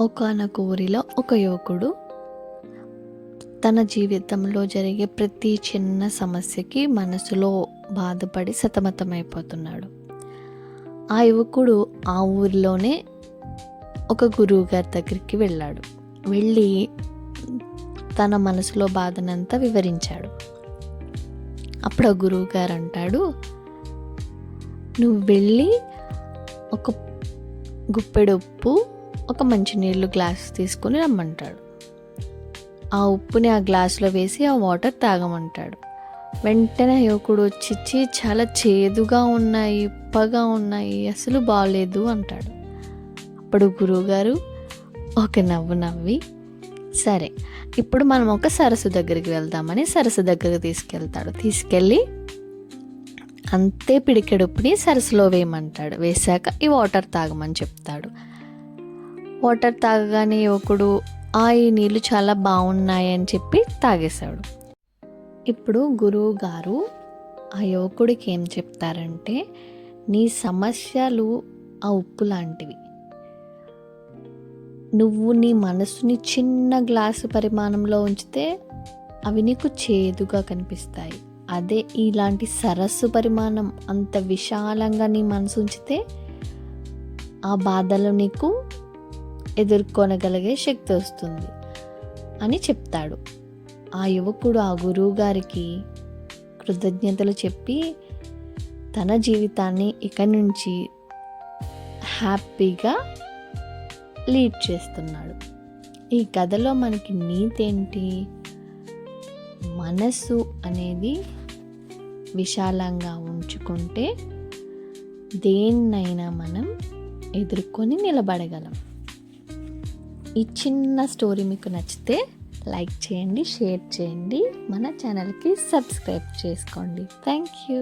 ఒకానొక ఊరిలో ఒక యువకుడు తన జీవితంలో జరిగే ప్రతి చిన్న సమస్యకి మనసులో బాధపడి సతమతమైపోతున్నాడు. ఆ యువకుడు ఆ ఊరిలోనే ఒక గురువుగారి దగ్గరికి వెళ్ళాడు. వెళ్ళి తన మనసులో బాధనంతా వివరించాడు. అప్పుడు ఆ గురువుగారు అంటాడు, నువ్వు వెళ్ళి ఒక గుప్పెడు ఉప్పు, ఒక మంచినీళ్ళు గ్లాస్ తీసుకొని రమ్మంటాడు. ఆ ఉప్పుని ఆ గ్లాసులో వేసి ఆ వాటర్ తాగమంటాడు. వెంటనే యువకుడు వచ్చి చాలా చేదుగా ఉన్నాయి, ఉప్పగా ఉన్నాయి, అసలు బాగలేదు అంటాడు. అప్పుడు గురువుగారు ఒక నవ్వు నవ్వి, సరే ఇప్పుడు మనం ఒక సరస్సు దగ్గరికి వెళ్దామని సరస్సు దగ్గరికి తీసుకెళ్ళి అంతే పిడికెడుపుని సరస్సులో వేయమంటాడు. వేశాక ఈ వాటర్ తాగమని చెప్తాడు. వాటర్ తాగగానే యువకుడు ఈ నీళ్ళు చాలా బాగున్నాయి అని చెప్పి తాగేశాడు. ఇప్పుడు గురువు గారు ఆ యువకుడికి ఏం చెప్తారంటే, నీ సమస్యలు ఆ ఉప్పు లాంటివి. నువ్వు నీ మనసుని చిన్న గ్లాసు పరిమాణంలో ఉంచితే అవి నీకు చేదుగా కనిపిస్తాయి. అదే ఇలాంటి సరస్సు పరిమాణం అంత విశాలంగా నీ మనసు ఉంచితే ఆ బాధలు నీకు ఎదుర్కొనగలిగే శక్తి వస్తుంది అని చెప్తాడు. ఆ యువకుడు ఆ గురువు గారికి కృతజ్ఞతలు చెప్పి తన జీవితాన్ని ఇక నుంచి హ్యాపీగా లీడ్ చేస్తున్నాడు. ఈ కథలో మనకి నీతి ఏంటి? మనసు అనేది విశాలంగా ఉంచుకుంటే దేన్నైనా మనం ఎదుర్కొని నిలబడగలం. ఈ చిన్న స్టోరీ మీకు నచ్చితే లైక్ చేయండి, షేర్ చేయండి, మన ఛానల్కి సబ్స్క్రైబ్ చేసుకోండి. Thank you.